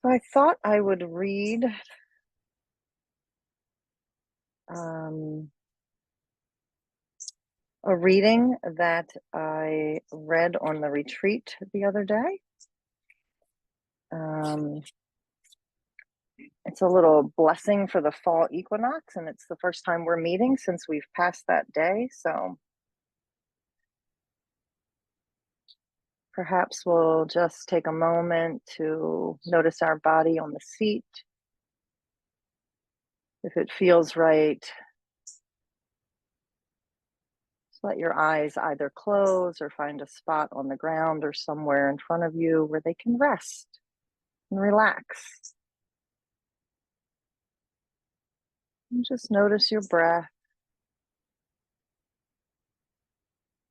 So I thought I would read um, a reading that I read on the retreat the other day. Um, it's a little blessing for the fall equinox, and it's the first time we're meeting since we've passed that day. So perhaps we'll just take a moment to notice our body on the seat. If it feels right, just let your eyes either close or find a spot on the ground or somewhere in front of you where they can rest and relax. And just notice your breath.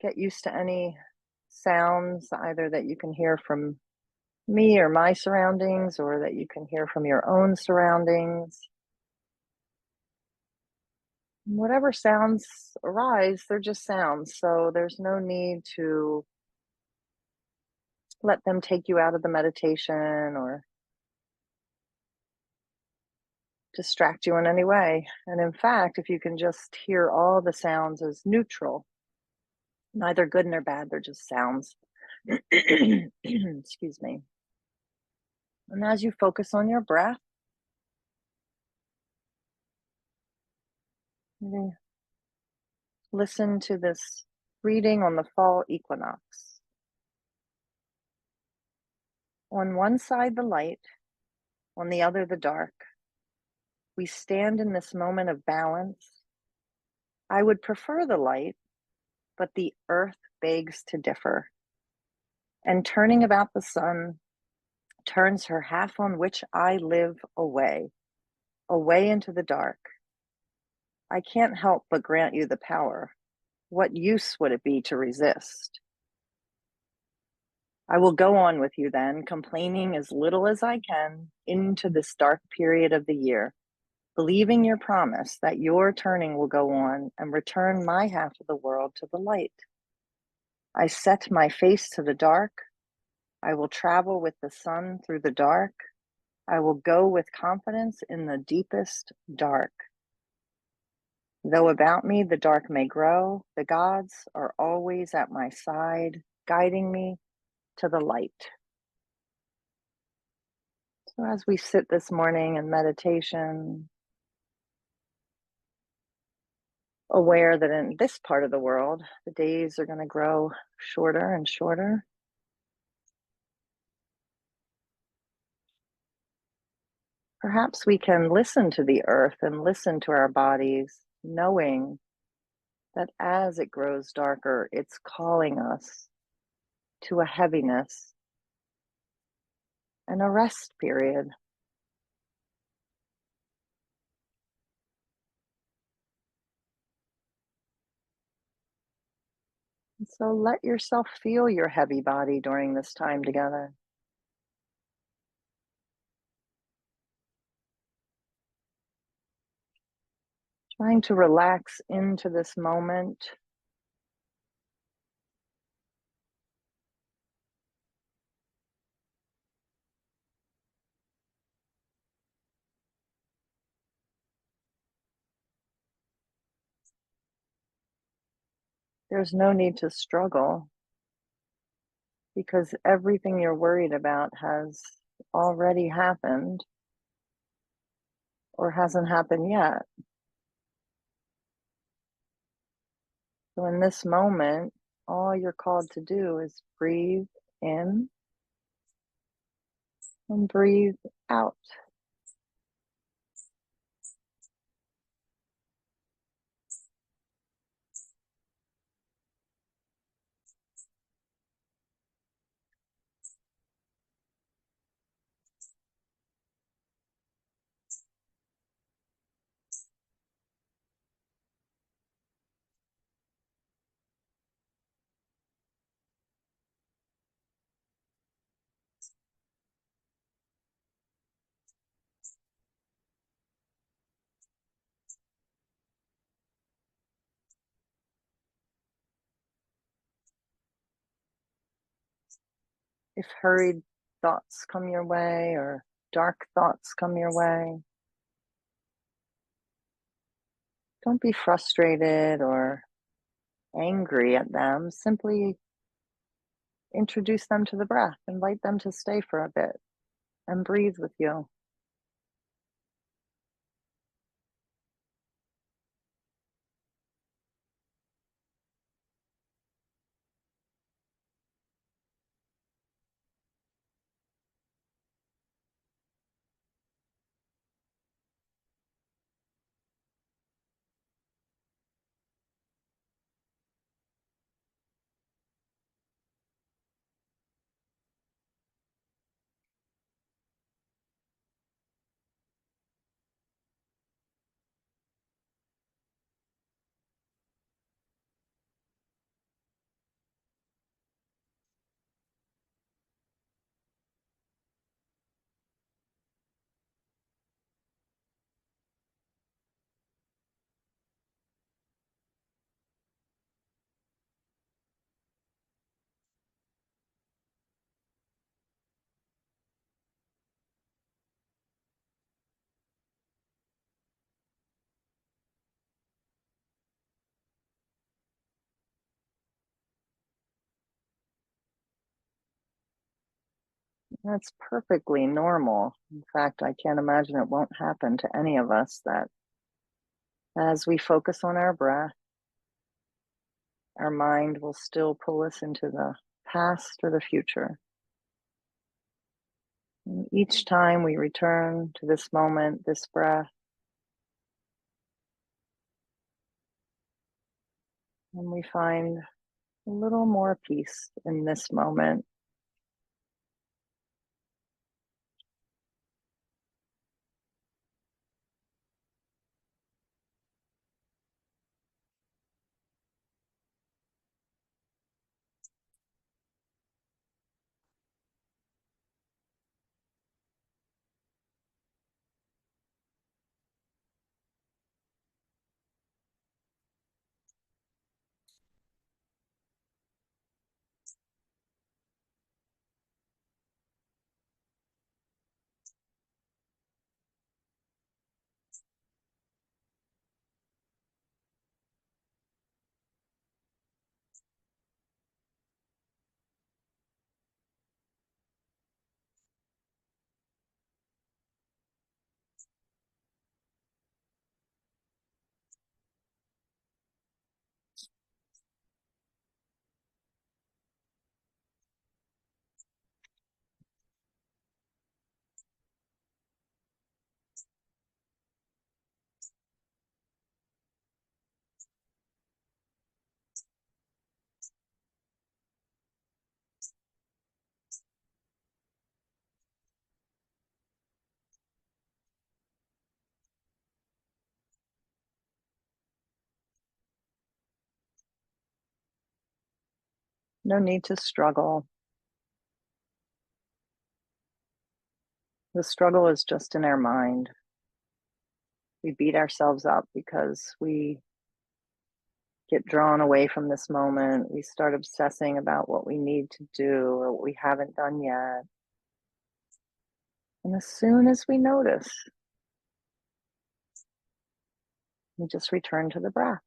Get used to any sounds, either that you can hear from me or my surroundings, or that you can hear from your own surroundings. Whatever sounds arise, they're just sounds. So there's no need to let them take you out of the meditation or distract you in any way. And in fact, if you can just hear all the sounds as neutral, neither good nor bad, they're just sounds. Excuse me. And as you focus on your breath, listen to this reading on the fall equinox. On one side, the light, on the other, the dark. We stand in this moment of balance. I would prefer the light, but the earth begs to differ. And turning about the sun, turns her half on which I live away, away into the dark. I can't help but grant you the power. What use would it be to resist? I will go on with you then, complaining as little as I can into this dark period of the year, believing your promise that your turning will go on and return my half of the world to the light. I set my face to the dark. I will travel with the sun through the dark. I will go with confidence in the deepest dark. Though about me the dark may grow, the gods are always at my side, guiding me to the light. So as we sit this morning in meditation, aware that in this part of the world, the days are going to grow shorter and shorter. Perhaps we can listen to the earth and listen to our bodies, knowing that as it grows darker, it's calling us to a heaviness and a rest period. And so let yourself feel your heavy body during this time together. Trying to relax into this moment. There's no need to struggle because everything you're worried about has already happened or hasn't happened yet. So in this moment, all you're called to do is breathe in and breathe out. If hurried thoughts come your way or dark thoughts come your way, don't be frustrated or angry at them. Simply introduce them to the breath, invite them to stay for a bit and breathe with you. That's perfectly normal. In fact, I can't imagine it won't happen to any of us that as we focus on our breath, our mind will still pull us into the past or the future. And each time we return to this moment, this breath, and we find a little more peace in this moment. No need to struggle. The struggle is just in our mind. We beat ourselves up because we get drawn away from this moment. We start obsessing about what we need to do or what we haven't done yet. And as soon as we notice, we just return to the breath.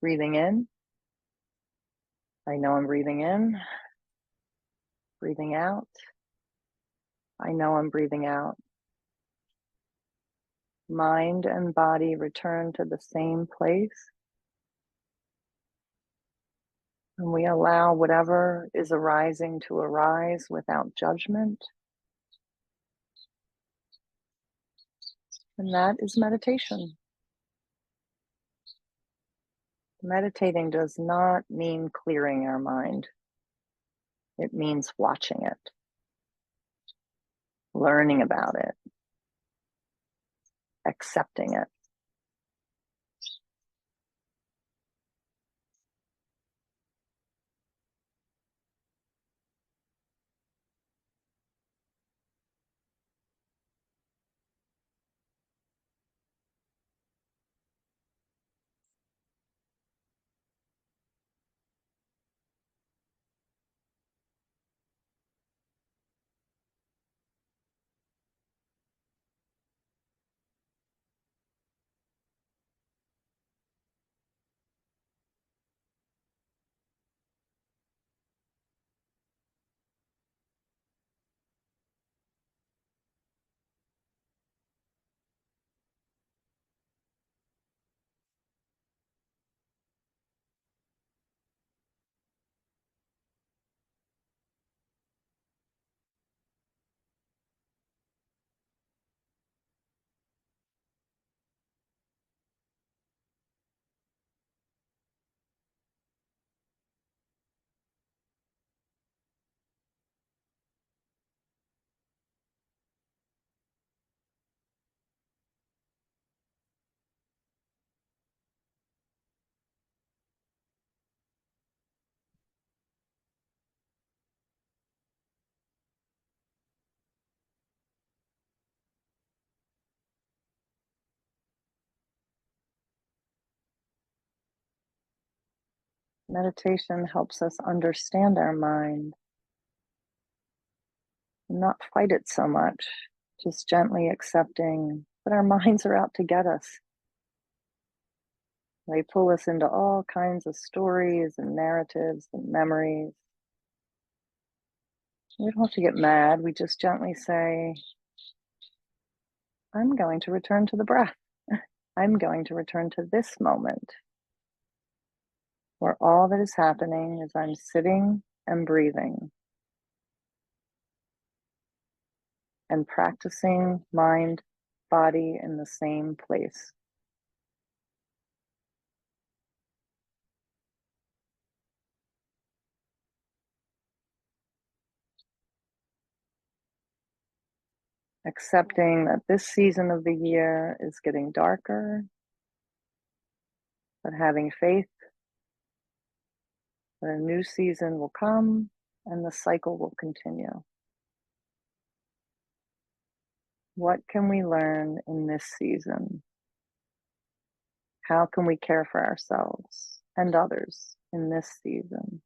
Breathing in. I know I'm breathing in. Breathing out. I know I'm breathing out. Mind and body return to the same place. And we allow whatever is arising to arise without judgment. And that is meditation. Meditating does not mean clearing our mind. It means watching it, learning about it, accepting it. Meditation helps us understand our mind and not fight it so much, just gently accepting that our minds are out to get us. They pull us into all kinds of stories and narratives and memories. We don't have to get mad. We just gently say, I'm going to return to the breath. I'm going to return to this moment where all that is happening is I'm sitting and breathing and practicing mind, body in the same place. Accepting that this season of the year is getting darker, but having faith that a new season will come and the cycle will continue. What can we learn in this season? How can we care for ourselves and others in this season?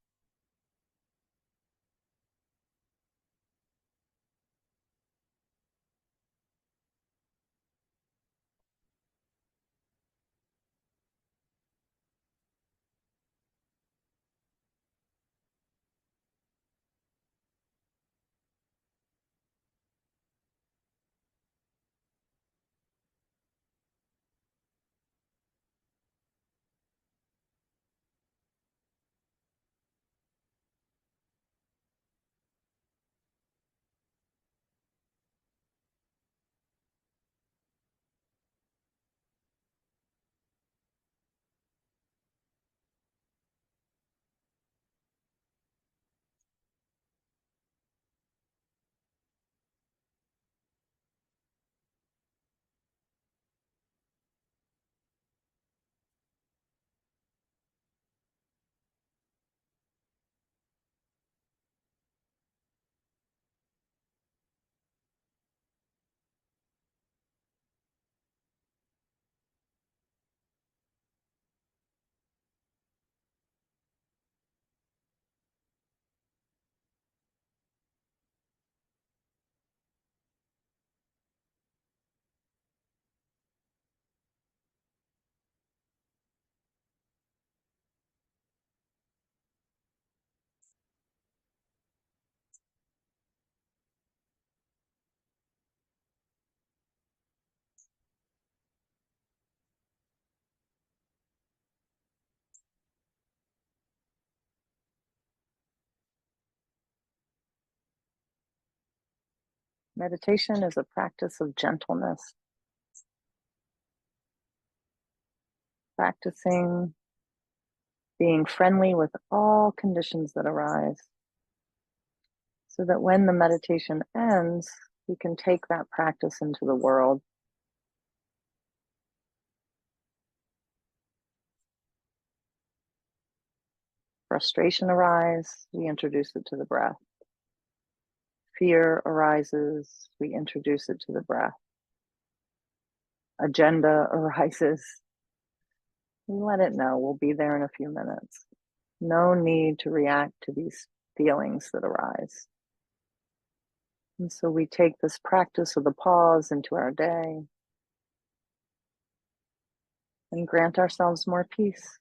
Meditation is a practice of gentleness, practicing being friendly with all conditions that arise, so that when the meditation ends, we can take that practice into the world. Frustration arises, we introduce it to the breath. Fear arises, we introduce it to the breath. Agenda arises, we let it know we'll be there in a few minutes. No need to react to these feelings that arise. And so we take this practice of the pause into our day and grant ourselves more peace.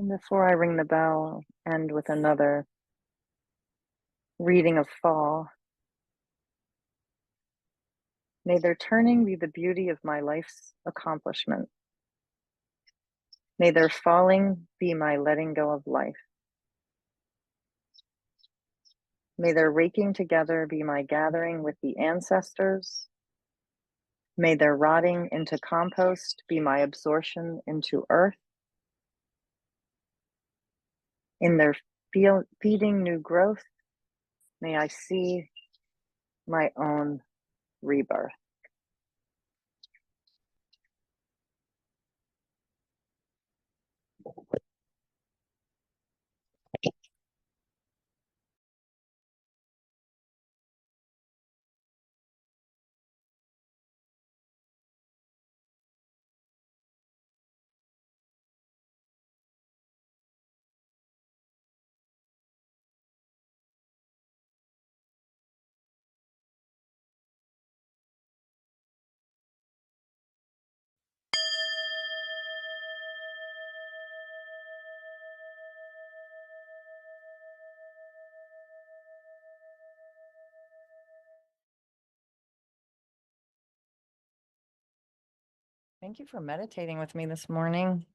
And before I ring the bell, end with another reading of fall. May their turning be the beauty of my life's accomplishment. May their falling be my letting go of life. May their raking together be my gathering with the ancestors. May their rotting into compost be my absorption into earth. In their feeding new growth, may I see my own rebirth. Thank you for meditating with me this morning.